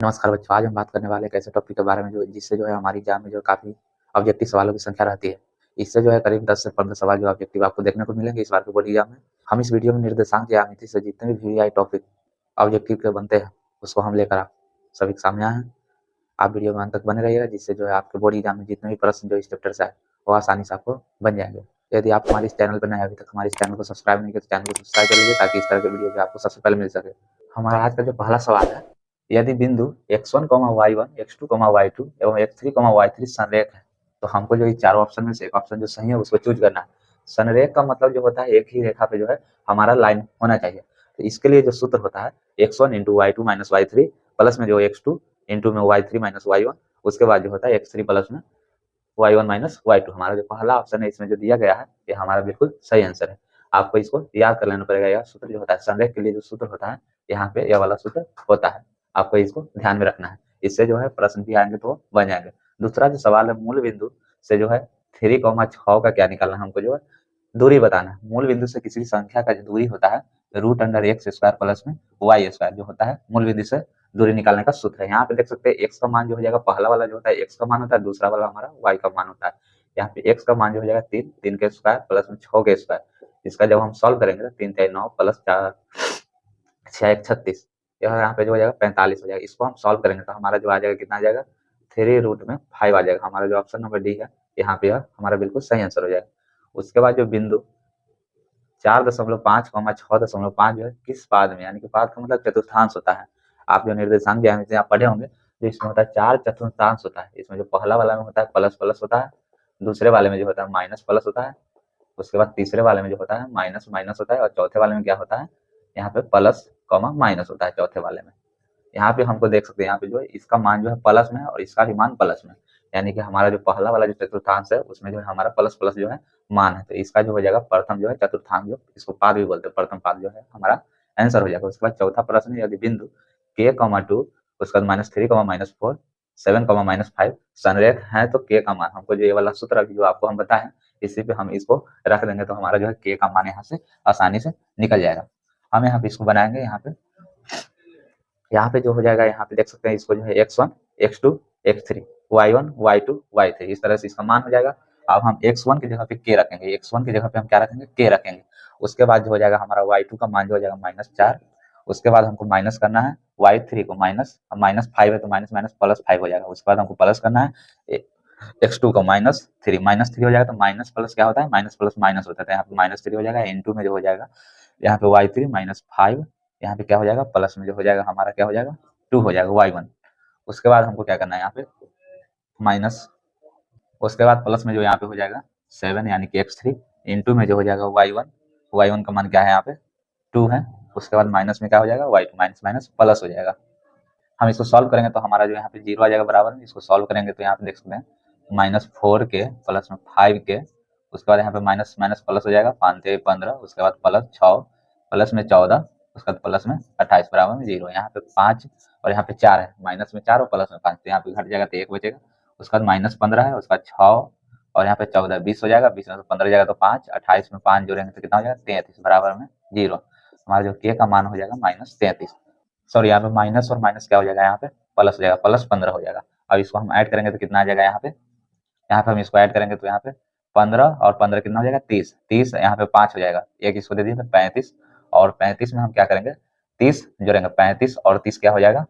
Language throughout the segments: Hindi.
नमस्कार बच्चों, आज हम बात करने वाले एक ऐसे टॉपिक के बारे में जिससे हमारी एग्जाम में काफ़ी ऑब्जेक्टिव सवालों की संख्या रहती है। इससे करीब 10 से 15 सवाल ऑब्जेक्टिव आपको देखने को मिलेंगे इस बार के बोर्ड एग्जाम में। हम इस वीडियो में निर्देशांक ज्यामिति से जितने भी वीआई टॉपिक ऑब्जेक्टिव के बनते हैं, उसको हम लेकर आप सभी के सामने आए हैं। आप वीडियो में अंत तक बने रहिएगा, जिससे आपके बोर्ड एग्जाम में जितने भी प्रश्न इस चैप्टर से आए, वो आसानी से आपको बन जाएंगे। यदि आप हमारे इस चैनल पर नए अभी तक हमारे इस चैनल को सब्सक्राइब नहीं किया तो चैनल को सब्सक्राइब कर लीजिए, ताकि इस तरह के वीडियो जो आपको सबसे पहले मिल सके। हमारा आज का जो पहला सवाल है, यदि बिंदु x1, y1, x2, y2 एवं x3, y3 संरेख है, तो हमको ये चारों ऑप्शन में से एक ऑप्शन जो सही है उसको चूज करना है। संरेख का मतलब होता है एक ही रेखा पे हमारा लाइन होना चाहिए। तो इसके लिए जो सूत्र होता है x1 into y2 minus y3 plus में x2 इंटू में y3 माइनस y1, उसके बाद होता है x3 प्लस में y1 माइनस y2। हमारा जो पहला ऑप्शन है इसमें जो दिया गया है ये हमारा बिल्कुल सही आंसर है। आपको इसको याद कर लेना पड़ेगा। यह सूत्र होता है संरेख के लिए जो सूत्र होता है, यहाँ पे यह वाला सूत्र होता है, आपको इसको ध्यान में रखना है। इससे प्रश्न भी आएंगे तो बन जाएंगे। दूसरा जो सवाल है, मूल बिंदु से 3,6 का क्या निकालना है, हमको दूरी बताना है। मूल बिंदु से किसी संख्या का जो दूरी होता है root under X square plus में वाई स्क्वायर जो होता है मूल बिंदु से दूरी निकालने का सूत्र है। यहाँ पे देख सकते हैं एक्स का मान हो जाएगा, पहला वाला जो होता है एक्स का मान होता है, दूसरा वाला हमारा वाई का मान होता है। यहाँ पे एक्स का मान हो जाएगा 3, 3 के स्क्वायर प्लस में 6 के स्क्वायर। इसका जब हम सॉल्व करेंगे तो 3 3 9 प्लस 4 6 1 36, यह यहाँ पे हो जाएगा 45 हो जाएगा। इसको हम सॉल्व करेंगे तो हमारा आ जाएगा कितना आ जाएगा 3√5 आ जाएगा। हमारा जो ऑप्शन नंबर डी है यहाँ पे हमारा बिल्कुल सही आंसर हो जाएगा। उसके बाद जो बिंदु 4.5, 6.5 किस पाद में, यानी कि पाद का मतलब चतुर्थांश होता है। आप जो निर्देशांक ज्यामिति आप पढ़े होंगे, जो इसमें होता है 4 चतुर्थांश होता है। इसमें जो पहला वाला में होता है प्लस प्लस होता है, दूसरे वाले में होता है माइनस प्लस होता है, उसके बाद तीसरे वाले में होता है माइनस माइनस होता है, और चौथे वाले में क्या होता है, यहाँ पे प्लस कॉमा माइनस होता है चौथे वाले में। यहाँ पे हमको देख सकते हैं, यहाँ पे इसका मान प्लस में है और इसका भी मान प्लस में, यानी कि हमारा जो पहला वाला जो चतुर्थांश है उसमें हमारा प्लस प्लस मान है। तो इसका हो जाएगा प्रथम चतुर्थांश, इसको पाद भी बोलते हैं, प्रथम पाद हमारा आंसर हो जाएगा। उसके बाद चौथा प्रश्न, यदि बिंदु k, 2 उसके बाद -3, -4 7, -5 संरेख है तो k का मान, हमको ये वाला सूत्र अभी आपको हम बताएं, इसी पे हम इसको रख देंगे तो हमारा k का मान यहाँ से आसानी से निकल जाएगा। हम यहाँ पे इसको बनाएंगे। यहाँ पे हो जाएगा, यहाँ पे देख सकते हैं इसको x1 x2 x3 y1 y2 y3, इस तरह से इसका मान हो जाएगा। अब हम x1 की जगह पे k रखेंगे, x1 की जगह पे हम क्या रखेंगे, k रखेंगे। उसके बाद हो जाएगा हमारा y2 का मान हो जाएगा -4। उसके बाद हमको माइनस करना है y3 को, -5 है तो माइनस माइनस प्लस 5 हो जाएगा। उसके बाद हमको प्लस करना है x2 को -3 हो जाएगा। तो माइनस प्लस क्या होता है, माइनस प्लस माइनस होता है, तो यहाँ पे -3 हो जाएगा। इंटू में हो जाएगा यहाँ पे y3 -5, यहाँ पे क्या हो जाएगा प्लस में हो जाएगा हमारा क्या हो जाएगा 2 हो जाएगा y1। उसके बाद हमको क्या करना है यहाँ पे माइनस, उसके बाद प्लस में यहाँ पे हो जाएगा 7 यानी कि x3 इंटू में हो जाएगा y1 का मान क्या है यहाँ पे 2 है। उसके बाद माइनस में क्या हो जाएगा y2, माइनस माइनस प्लस हो जाएगा। हम इसको सॉल्व करेंगे तो हमारा यहाँ पे 0 आ जाएगा बराबर में। इसको सॉल्व करेंगे तो यहाँ पे देख सकते हैं -4 के प्लस में 5 के, उसके बाद यहाँ पे माइनस माइनस प्लस हो जाएगा 5 से 15, उसके बाद प्लस 6 प्लस में 14, उसके बाद प्लस में 28 बराबर में 0। यहाँ पे 5 और यहाँ पे 4 है, माइनस में 4 और प्लस में 5, तो यहाँ पे घट जाएगा तो 1 बचेगा। उसके बाद -15 है, उसके बाद 6 और यहाँ पे 14, 20 हो जाएगा, 20 में 15 जाएगा तो 5, 28 में 5 जोड़ेंगे तो कितना हो जाएगा 33 बराबर में 0। हमारा के का मान हो जाएगा -33। सॉरी, यहाँ पे माइनस और माइनस क्या हो जाएगा, यहाँ पे प्लस हो जाएगा, प्लस 15 हो जाएगा। अब इसको हम ऐड करेंगे तो कितना आ जाएगा, यहाँ पे हम इसको ऐड करेंगे तो यहाँ पे 15 और 15 कितना हो जाएगा 30, 30 यहाँ पे 5 हो जाएगा, एक इसको दे दिए तो 35, और 35 में हम क्या करेंगे 30 जोड़ेंगे, 35 और 30 क्या हो जाएगा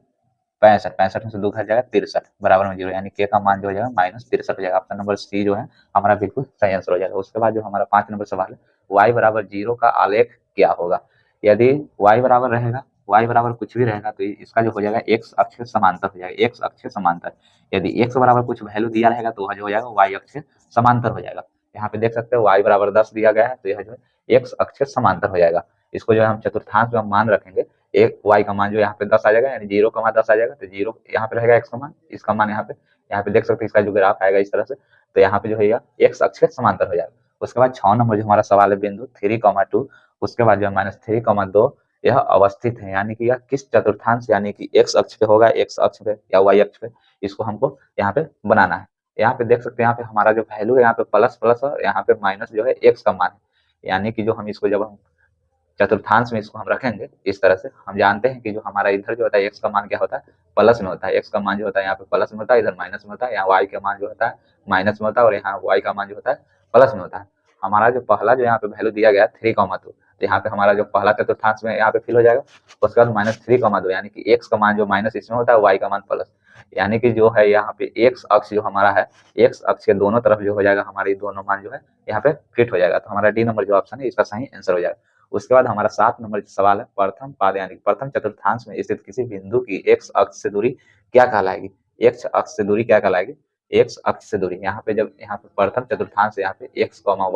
65, 65 में से 2 घट जाएगा 63 बराबर में 0, यानी के का मान हो जाएगा -63 हो जाएगा। ऑप्शन नंबर सी है हमारा बिल्कुल सही आंसर हो जाएगा। उसके बाद हमारा 5 नंबर सवाल है, y बराबर 0 का आलेख क्या होगा। यदि y बराबर रहेगा, y बराबर कुछ भी रहेगा तो इसका हो जाएगा x अक्ष के समांतर हो जाएगा, x अक्ष के समांतर। यदि x बराबर कुछ वैल्यू दिया रहेगा तो वह हो जाएगा y अक्ष के समांतर हो जाएगा। यहाँ पे देख सकते हैं y बराबर 10 दिया गया है तो यह x अक्ष के समांतर हो जाएगा। इसको हम चतुर्थांश में मान रखेंगे, एक y का मान यहाँ पे 10 आ जाएगा, यानी 0 का मान 10 आ जाएगा, तो 0 यहाँ पे रहेगा x का मान, इसका मान यहाँ पे देख सकते हैं इसका ग्राफ आएगा इस तरह से, तो यहाँ पे x अक्ष के समांतर हो जाएगा। उसके बाद 6 नंबर हमारा सवाल है, बिंदु 3, 2 उसके बाद -3, 2 यह अवस्थित है, यानी कि यह किस चतुर्थांश यानी कि x अक्ष पे होगा, x अक्ष पे या y अक्ष पे, इसको हमको यहाँ पे बनाना है। यहाँ पे देख सकते हैं यहाँ पे हमारा वैल्यू है यहाँ पे प्लस प्लस और यहाँ पे माइनस x का मान है, यानी कि हम इसको जब हम चतुर्थांश में इसको हम रखेंगे इस तरह से। हम जानते हैं कि जो हमारा इधर जो होता है एक्स का मान क्या होता है, प्लस में होता है। एक्स का मान जो होता है यहाँ पे प्लस में होता है, इधर माइनस में होता है। यहाँ वाई का मान जो होता है माइनस में होता है और यहाँ वाई का मान जो होता है प्लस में होता है। हमारा जो पहला जो यहाँ पे वैल्यू दिया गया है 3,2, तो यहाँ पे हमारा जो पहला चतुर्थांश में यहाँ पे फिल हो जाएगा। उसके बाद -3,2 यानी कि एक्स का मान जो माइनस इसमें होता है, वाई का मान प्लस, यानी कि जो है यहाँ पे एक्स अक्ष जो हमारा है, एक्स अक्ष के दोनों तरफ जो हो जाएगा हमारे दोनों मान जो है यहाँ पे फिट हो जाएगा। तो हमारा डी नंबर जो ऑप्शन है इसका सही आंसर हो जाएगा। उसके बाद हमारा 7 नंबर सवाल है, प्रथम पाद यानी प्रथम चतुर्थांश में स्थित किसी बिंदु की एक्स अक्ष से दूरी क्या कहलाएगी? एक्स अक्ष से दूरी क्या कहलाएगी? एक्स अक्ष से दूरी। यहाँ पे जब यहाँ पे प्रथम चतुर्थांश यहाँ पे एक्स कॉमा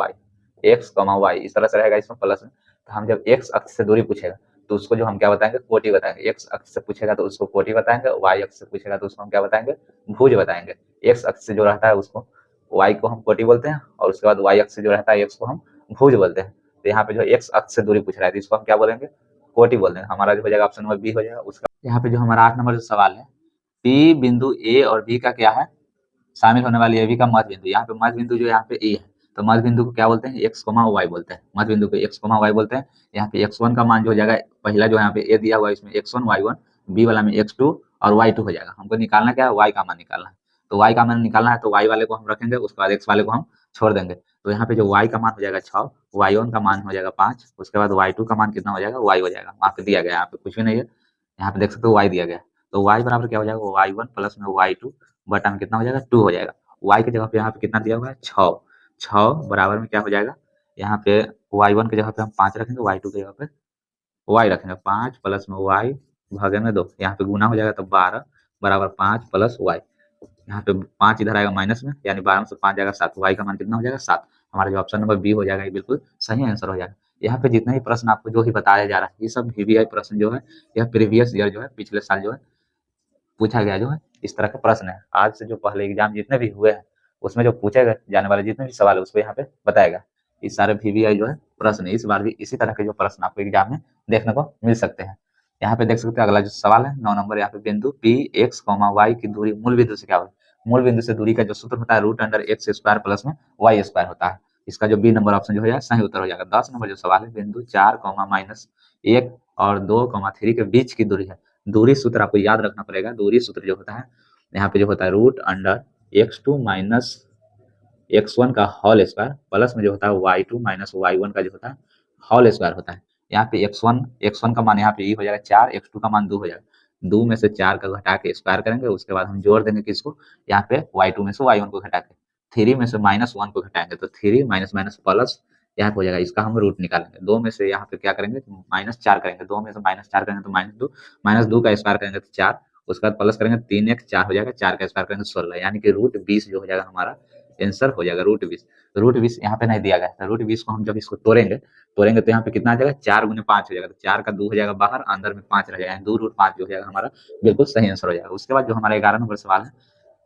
वाई इस तरह से रहेगा इसमें प्लस में, तो हम जब एक्स अक्ष से दूरी पूछेगा तो उसको जो हम क्या बताएंगे, कोटि बताएंगे। एक्स अक्ष से पूछेगा तो उसको कोटि बताएंगे, वाई अक्ष से पूछेगा तो उसको हम क्या बताएंगे, भुज बताएंगे। एक्स अक्ष से जो रहता है उसको वाई को हम कोटि बोलते हैं और उसके बाद वाई अक्ष से जो रहता है एक्स को हम भुज बोलते हैं। तो यहाँ पे जो एक्स अक्ष से दूरी पूछ रहा है तो इसको हम क्या बोलेंगे, कोटि बोल देंगे। हमारा जो हो जाएगा ऑप्शन नंबर बी हो जाएगा। उसका यहाँ पे जो हमारा 8 नंबर सवाल है, पी बिंदु ए और बी का क्या है, शामिल होने वाली ए बी का मध्य बिंदु। यहाँ पे मध्य बिंदु जो यहाँ पे ए है, तो मध्य बिंदु को क्या बोलते हैं, एक्स कोमा वाई बोलते हैं। मध्य बिंदु को एक्स कोमा वाई बोलते हैं। यहाँ पे x1 का मान जो हो जाएगा, पहला जो यहाँ पे ए दिया हुआ है इसमें x1 y1, बी वाला में x2 और y2 हो जाएगा। हमको निकालना क्या है, y का मान निकालना है। तो y का मान निकालना है तो y वाले को हम रखेंगे, उसके बाद x वाले को हम छोड़ देंगे। तो यहाँ पे जो y का मान हो जाएगा 6, y1 का मान हो जाएगा 5, उसके बाद y2 का मान कितना हो जाएगा, y हो जाएगा। वहाँ पे दिया गया, यहाँ पे कुछ भी नहीं है, यहाँ पे देख सकते हो y दिया गया। तो y बराबर क्या हो जाएगा, y1 प्लस में y2 बटा में कितना हो जाएगा, 2 हो जाएगा। y की जगह पे यहाँ पे कितना दिया हुआ है, 6, 6 बराबर में क्या हो जाएगा, यहाँ पे y1 की जगह पे हम 5 रखेंगे, y2 की जगह पे y रखेंगे। 5 प्लस में y भागे में 2, यहाँ पे गुना हो जाएगा तो 12 बराबर 5 प्लस y। यहाँ पे 5 इधर आएगा माइनस में, यानी 12 में से 5 जाएगा 7, y का मान कितना हो जाएगा 7। हमारा जो ऑप्शन नंबर बी हो जाएगा ये बिल्कुल सही आंसर हो जाएगा। यहाँ पे जितने ही प्रश्न आपको जो ही बताया जा रहा है ये सब वीवीआई प्रश्न जो है, यह प्रीवियस ईयर जो है, पिछले साल जो है पूछा गया जो है इस तरह का प्रश्न है। आज से जो पहले एग्जाम जितने भी हुए हैं उसमें जो पूछे गए जाने वाले जितने भी सवाल है उसको यहाँ पे बताएगा। इस सारे वीवीआई जो है प्रश्न, इस बार भी इसी तरह के जो प्रश्न आपको एग्जाम में देखने को मिल सकते हैं। यहाँ पे देख सकते हैं अगला जो सवाल है 9 नंबर, यहाँ पे बिंदु पी एक्स कॉमा वाई की दूरी मूल बिंदु से क्या होगी। मूल बिंदु से दूरी का जो सूत्र होता है root under X square plus में वाई स्क्वायर होता है। इसका जो बी नंबर ऑप्शन जो हो जाएगा सही उत्तर हो जाएगा। 10 नंबर जो सवाल है, बिंदु 4 कॉमा माइनस 1 और 2 कॉमा 3 के बीच की दूरी है। दूरी सूत्र आपको याद रखना पड़ेगा। दूरी सूत्र जो होता है यहाँ पे जो होता है root under x2 minus x1 का होल स्क्वायर प्लस में जो होता है y2 माइनस y1 का जो होता है होल स्क्वायर होता है। यहाँ पे x1 का मान यहाँ पे ये हो जाएगा 4, x2 का मान 2 हो जाएगा। 2 में से 4 का घटा के स्क्वायर करेंगे, उसके बाद हम जोड़ देंगे किसको, यहाँ पे y2 में से y1 को घटा के, 3 में से -1 को घटाएंगे तो 3 माइनस माइनस प्लस यहाँ पे हो जाएगा। इसका हम रूट निकालेंगे। 2 में से यहाँ पे क्या करेंगे, -4 करेंगे। 2 में से -4 करेंगे तो -2 का स्क्वायर करेंगे तो 4, उसके बाद प्लस करेंगे 3 एक 4 हो जाएगा, 4 का स्क्वायर करेंगे 16, यानी कि रूट 20 जो हो जाएगा हमारा आंसर हो जाएगा रूट 20। तो रूट 20 यहाँ पे नहीं दिया गया था। रूट 20 को हम जब इसको तोड़ेंगे तो यहाँ पे कितना आ जाएगा, 4 गुने 5 हो जाएगा। तो 4 का 2 हो जाएगा बाहर, अंदर में 5 रह जाएगा, 2 रूट 5 जो हो जाएगा हमारा बिल्कुल सही आंसर हो जाएगा। उसके बाद जो हमारा 11 नंबर सवाल है,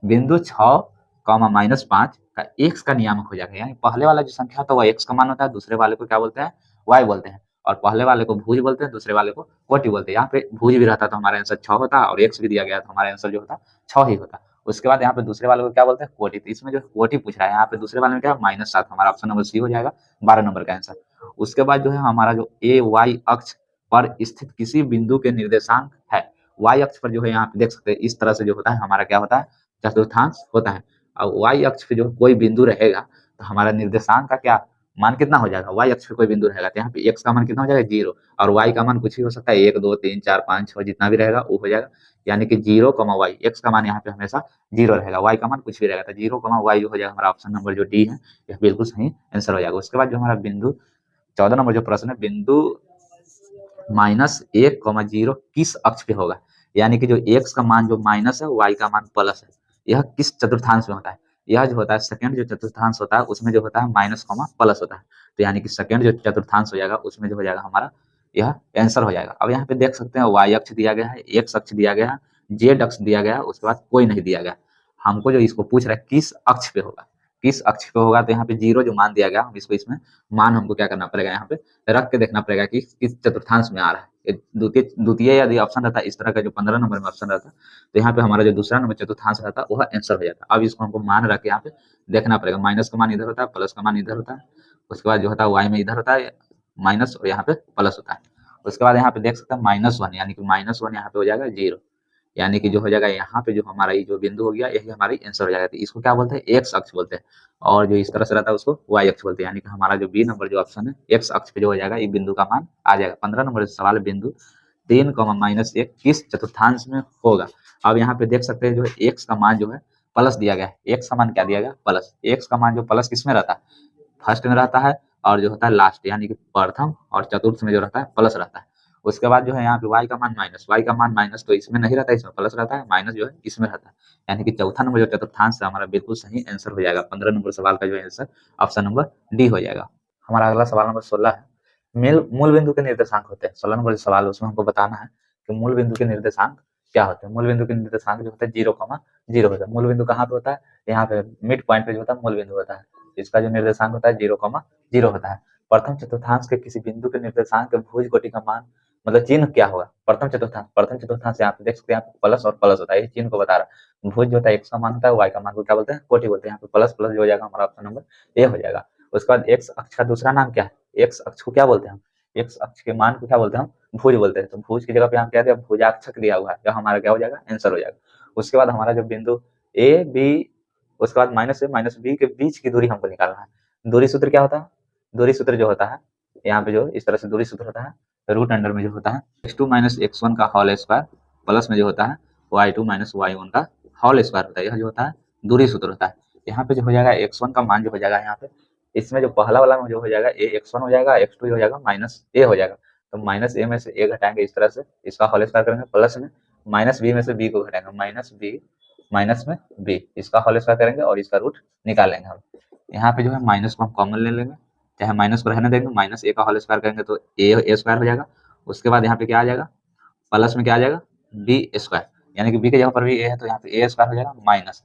बिंदु 6 कॉमा -5 का एक्स का नियामक हो जाएगा। यानी पहले वाला जो संख्या होता है वो एक्स का मान होता है, दूसरे वाले को क्या बोलते हैं, वाई बोलते हैं। और पहले वाले को भुज बोलते हैं, दूसरे वाले को कोटि बोलते हैं। यहाँ पे भुज भी रहता तो हमारा आंसर 6 होता और एक्स भी दिया गया तो हमारा आंसर जो होता 6 ही होता। उसके बाद यहाँ पे दूसरे वाले को क्या बोलते हैं, कोटि। तो इसमें जो कोटि पूछ रहा है यहाँ पे दूसरे वाले में क्या -7, हमारा ऑप्शन नंबर सी हो जाएगा 12 नंबर का आंसर। उसके बाद जो है हमारा जो ए वाई अक्ष पर स्थित किसी बिंदु के निर्देशांक है, वाई अक्ष पर जो है यहाँ पे देख सकते हैं इस तरह से जो होता है हमारा क्या होता है, चतुर्थांश होता है। और वाई अक्ष पे जो कोई बिंदु रहेगा तो हमारा निर्देशांक का क्या मान कितना हो जाएगा, वाई अक्ष पे कोई बिंदु रहेगा तो यहाँ पे एक्स का मान कितना हो जाएगा 0, और वाई का मान कुछ भी हो सकता है 1 2 3 4 5 6 जितना भी रहेगा वो हो जाएगा। यानी कि 0 वाई, एक्स का मान यहाँ पे हमेशा 0 रहेगा, वाई का मान कुछ भी रहेगा। तो 0 वाई जो हो जाएगा हमारा ऑप्शन नंबर जो डी है यह बिल्कुल सही आंसर हो जाएगा। उसके बाद जो हमारा बिंदु 14 नंबर जो प्रश्न है, बिंदु -1, 0 किस अक्ष पे होगा। यानी कि जो एक्स का मान जो माइनस है, वाई का मान प्लस है, यह किस चतुर्थांश में होता है। यह जो होता है सेकंड जो चतुर्थांश होता है उसमें जो होता है माइनस कॉमा प्लस होता है। तो यानी कि सेकंड जो चतुर्थांश हो जाएगा उसमें जो हो जाएगा हमारा यह आंसर हो जाएगा। अब यहाँ पे देख सकते हैं वाई अक्ष दिया गया है, एक्स अक्ष दिया गया है, जेड अक्ष दिया गया है, उसके बाद कोई नहीं दिया गया। हमको जो इसको पूछ रहा है किस अक्ष पे होगा, किस अक्ष पे होगा, तो यहाँ पे 0 जो मान दिया गया हम इसको इसमें मान हमको क्या करना पड़ेगा, यहाँ पे रख के देखना पड़ेगा कि किस चतुर्थांश में आ रहा है। द्वितीय यदि ऑप्शन रहता है इस तरह का जो 15 नंबर में ऑप्शन रहता तो यहाँ पे हमारा जो दूसरा नंबर चतुर्थांश रहता वह आंसर हो जाता। अब इसको हमको मान रख के यहाँ पे देखना पड़ेगा। माइनस का मान इधर होता है, प्लस का मान इधर होता है, उसके बाद जो होता है वाई में इधर होता है, माइनस और यहाँ पे प्लस होता है। उसके बाद यहाँ पे देख सकते हैं -1 यानी कि -1 यहाँ पे हो जाएगा 0, यानी कि जो हो जाएगा यहाँ पे जो हमारा ये जो बिंदु हो गया यही हमारी आंसर हो जाएगा। तो इसको क्या बोलते हैं, एक्स अक्ष बोलते हैं, और जो इस तरह से रहता है उसको वाई अक्ष बोलते हैं। यानी कि हमारा जो बी नंबर जो ऑप्शन है एक्स अक्ष पे जो हो जाएगा ये बिंदु का मान आ जाएगा। 15 नंबर सवाल बिंदु 3, -1 किस चतुर्थांश में होगा। अब यहाँ पे देख सकते हैं जो एक्स का मान जो है प्लस दिया गया है। एक्स का मान क्या दिया गया, प्लस। एक्स का मान जो प्लस किस में रहता है, फर्स्ट में रहता है, और जो होता है लास्ट यानी कि प्रथम और चतुर्थ में जो रहता है प्लस रहता है। उसके बाद जो है यहाँ पे y का मान माइनस, y का मान माइनस तो इसमें नहीं रहता है, इसमें प्लस रहता है, माइनस जो है इसमें रहता है। यानी कि चौथा नंबर जो चतुर्थांश है हमारा बिल्कुल सही आंसर हो जाएगा। 15 नंबर सवाल का जो आंसर ऑप्शन नंबर डी हो जाएगा। हमारा अगला सवाल नंबर 16 है। मूल बिंदु के निर्देशांक होते हैं। 16 नंबर जो सवाल है उसमें हमको बताना है कि मूल बिंदु के निर्देशांक क्या होते हैं। मूल बिंदु के निर्देशांक जो होता है 0,0 होता है। मूल बिंदु कहाँ पे होता है, यहाँ पे मिड पॉइंट पे जो होता है मूल बिंदु होता है। इसका जो निर्देशांक होता है 0,0 होता है। प्रथम चतुर्थांश के किसी बिंदु के निर्देशांक के भुज कोटि का मान मतलब चिन्ह क्या होगा। प्रथम चतुर्थांश यहाँ पे देख सकते हैं, यहाँ पे प्लस और प्लस होता है, ये चिन्ह को बता रहा है। भुज जो होता है एक्स का मान होता है, वाई का मान को क्या बोलते हैं, कोटि बोलते हैं। यहाँ पे प्लस प्लस जो हो जाएगा हमारा ऑप्शन नंबर ए हो जाएगा। उसके बाद एक्स अक्ष का दूसरा नाम क्या है, एक्स अक्ष को क्या बोलते हैं हम, एक्स अक्ष के मान को क्या बोलते हैं हम, भुज बोलते हैं। तो भुज की जगह पे हम क्या दिया, भुजाक्षक दिया हुआ है, जो हमारा क्या हो जाएगा, आंसर हो जाएगा। उसके बाद हमारा जो बिंदु ए बी, उसके बाद माइनस ए माइनस बी के बीच की दूरी हमको निकालना है। दूरी सूत्र क्या होता है, दूरी सूत्र जो होता है यहाँ पे जो इस तरह से दूरी सूत्र होता है, रूट अंडर में जो होता है x2 - x1 का होल स्क्वायर प्लस में जो होता है y2 - y1 का होल स्क्वायर होता है। यह जो होता है दूरी सूत्र होता है। यहाँ पे जो हो जाएगा x1 का मान जो हो जाएगा यहाँ पे, इसमें जो पहला वाला में जो हो जाएगा ए x1 हो जाएगा, x2 हो जाएगा माइनस ए हो जाएगा। तो माइनस ए में से ए घटाएंगे इस तरह से, इसका होल स्क्वायर करेंगे, प्लस में माइनस बी में से बी को घटाएंगे, माइनस बी माइनस में बी, इसका होल स्क्वायर करेंगे और इसका रूट निकालेंगे हम। यहाँ पे जो है माइनस को हम कॉमन ले लेंगे, चाहे माइनस को रहने देंगे, माइनस ए का होल स्क्वायर करेंगे तो ए स्क्वायर हो जाएगा। उसके बाद यहाँ पे क्या आ जाएगा, प्लस में क्या आ जाएगा, बी स्क्वायर, यानी कि बी की जगह पर भी ए है तो यहाँ पे ए स्क्वायर हो जाएगा, माइनस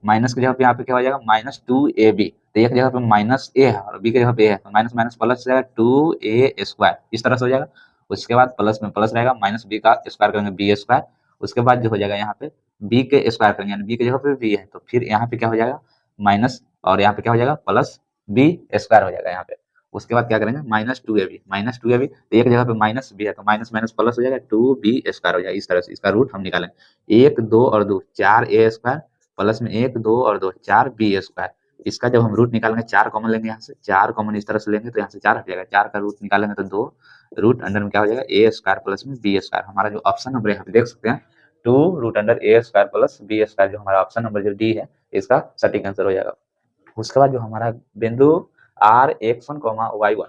माइनस की जगह पे यहाँ पे क्या हो जाएगा, -2ab। तो एक जगह पे माइनस ए है और बी की जगह पे ए है, तो माइनस माइनस प्लस हो जाएगा 2a स्क्वायर, इस तरह से हो जाएगा। उसके बाद प्लस में प्लस रहेगा, माइनस बी का स्क्वायर करेंगे बी स्क्वायर। उसके बाद जो हो जाएगा यहाँ पे बी के स्क्वायर करेंगे, यानी बी की जगह पे बी है तो फिर यहाँ पे क्या हो जाएगा, माइनस और यहाँ पे क्या हो जाएगा, प्लस बी स्क्वायर हो जाएगा यहाँ पे। उसके बाद क्या करेंगे, -2ab, तो एक जगह पे माइनस बी है तो माइनस माइनस प्लस हो जाएगा 2b स्क्वायर हो जाएगा। इस तरह से इसका रूट हम निकालेंगे, 1 2 और 2 4a स्क्वायर प्लस में 1 2 और 2 4 बी स्क्वायर। इसका जब हम रूट निकालेंगे 4 कॉमन लेंगे, यहाँ से 4 कॉमन इस तरह से लेंगे तो यहाँ से 4 हट जाएगा, 4 का रूट निकालेंगे तो 2, रूट अंडर में क्या हो जाएगा, ए स्क्वायर प्लस में बी स्क्वायर। हमारा जो ऑप्शन नंबर यहाँ पे देख सकते हैं 2 रूट अंडर ए स्क्वायर प्लस बी स्क्वायर, जो हमारा ऑप्शन नंबर जो डी है इसका सटीक आंसर हो जाएगा। उसके बाद जो हमारा बिंदु are x1 y1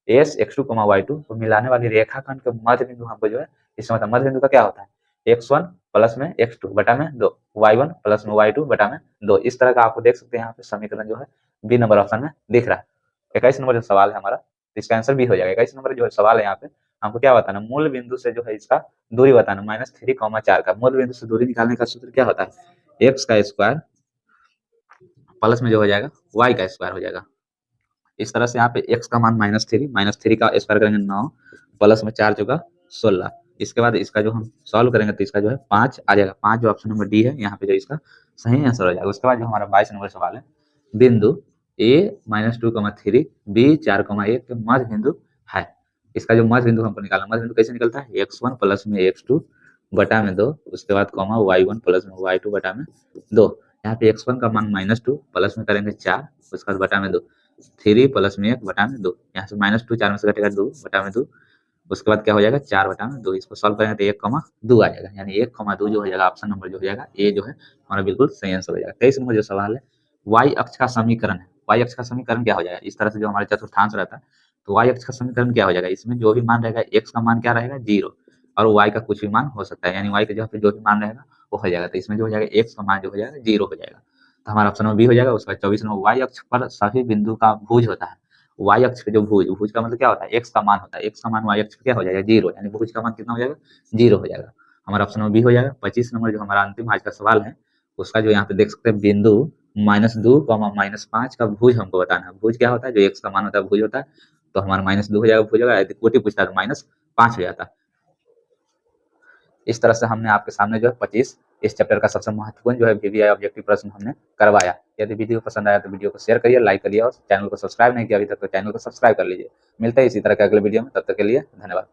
S x2 y2 को मिलाने वाली रेखाखंड के मध्य बिंदु हमको जो है, इसका मतलब मध्य बिंदु का क्या होता है, x1 प्लस में x2 बटा में 2, y1 प्लस में y2 बटा में 2। इस तरह का आपको देख सकते हैं यहाँ पे समीकरण जो है बी नंबर ऑप्शन में दिख रहा है। 21 नंबर जो सवाल है हमारा, इसका आंसर बी हो जाएगा। 21 नंबर जो सवाल है यहाँ पे हमको क्या बताना, मूल बिंदु से जो है इसका दूरी बताना, -3, 4 का मूल बिंदु से दूरी निकालने का सूत्र क्या होता है, एक्स का स्क्वायर प्लस में जो हो जाएगा y का स्क्वायर हो जाएगा। इस तरह से यहाँ पे x का मान -3 का स्क्वायर करेंगे 9 प्लस में 4 चौका 16। इसके बाद इसका जो हम सॉल्व करेंगे तो इसका जो है 5 आ जाएगा। 5 जो ऑप्शन नंबर डी है यहाँ पे जो इसका सही आंसर हो जाएगा। उसके बाद जो हमारा 22 नंबर सवाल है, बिंदु a -2, 3 b 4, 1 के मध्य बिंदु है। इसका जो मध्य बिंदु हमको निकालना, मध्य बिंदु कैसे निकलता है, x1 प्लस में x2 बटा में 2, उसके बाद कॉमा y1 प्लस में y2 बटा में 2। यहाँ पे x1 का मान -2 प्लस में करेंगे 4, उसके बाद बटा में 2, 3 प्लस में 1 बटा में 2, यहाँ से -2 4 में से घटेगा 2 बटा में 2। उसके बाद क्या हो जाएगा, 4 बटा में 2। इसको सॉल्व करेंगे तो 1, 2 आ जाएगा, यानी 1, 2 जो हो जाएगा ऑप्शन नंबर जो हो जाएगा ए जो है हमारा बिल्कुल सही आंसर हो जाएगा। 23 नंबर जो सवाल है, y अक्ष का समीकरण है। y अक्ष का समीकरण क्या हो जाएगा, इस तरह से जो हमारा चतुर्थांश रहता है तो y अक्ष का समीकरण क्या हो जाएगा, इसमें जो भी मान रहेगा x का मान क्या रहेगा 0 और y का कुछ भी मान हो सकता है, यानी y की जगह पे जो भी मान रहेगा वो हो जाएगा। तो इसमें जो हो जाएगा x का मान जो हो जाएगा 0 हो जाएगा। तो हमारा ऑप्शन नंबर बी हो जाएगा। उसके बाद 24 नंबर, y अक्ष पर सभी बिंदु का भुज होता है। y अक्ष पे जो भुज का मतलब क्या होता है, x का मान होता है, x का मान y अक्ष पे क्या हो जाएगा 0, यानी भुज का मान कितना हो जाएगा 0 हो जाएगा। हमारा ऑप्शन नंबर बी हो जाएगा। 25 नंबर जो हमारा अंतिम आज का सवाल है, उसका जो यहाँ पे देख सकते हैं बिंदु -2, -5 का भुज हमको बताना है। भुज क्या होता है, जो x का मान होता है भुज होता है, तो हमारा -2 हो जाएगा भुज होगा, यदि कोटि पूछता है तो -5 हो जाता है। इस तरह से हमने आपके सामने जो है 25 इस चैप्टर का सबसे महत्वपूर्ण जो है वीवीआई ऑब्जेक्टिव प्रश्न हमने करवाया। यदि वीडियो पसंद आया तो वीडियो को शेयर करिए, लाइक करिए और चैनल को सब्सक्राइब नहीं किया अभी तक तो चैनल को सब्सक्राइब कर लीजिए। मिलते हैं इसी तरह के अगले वीडियो में, तब तक के लिए धन्यवाद।